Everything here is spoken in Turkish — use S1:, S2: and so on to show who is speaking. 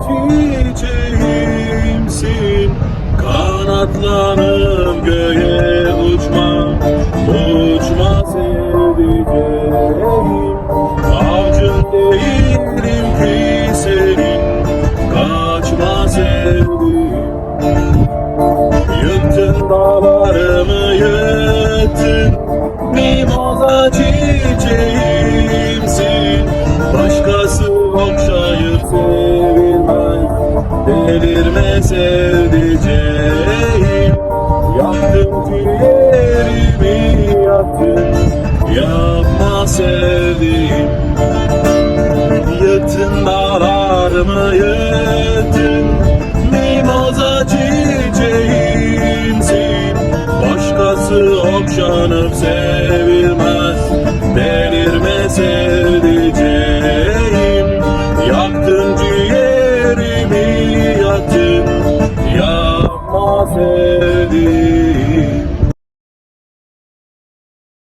S1: çiçeğimsin. Kanatlanıp göğe uçma, uçma sevdiceğim. Avcın değilim ki senin, kaçma sevdiğim. Yıktın dağlarımı yıktın, mimoza çiçeğimsin. Başkası okşayıp sevilmez, delirme sevdiceğim. Yaktın ciğerimi yaktın, yapma sevdiğim. Yıktın dağlarımı yıktın, mimoza çiçeğimsin. Başkası okşanıp sevilmez, delirme sevdiceğim. Yaktın ciğerimi yaktın, yapma sevdiğim.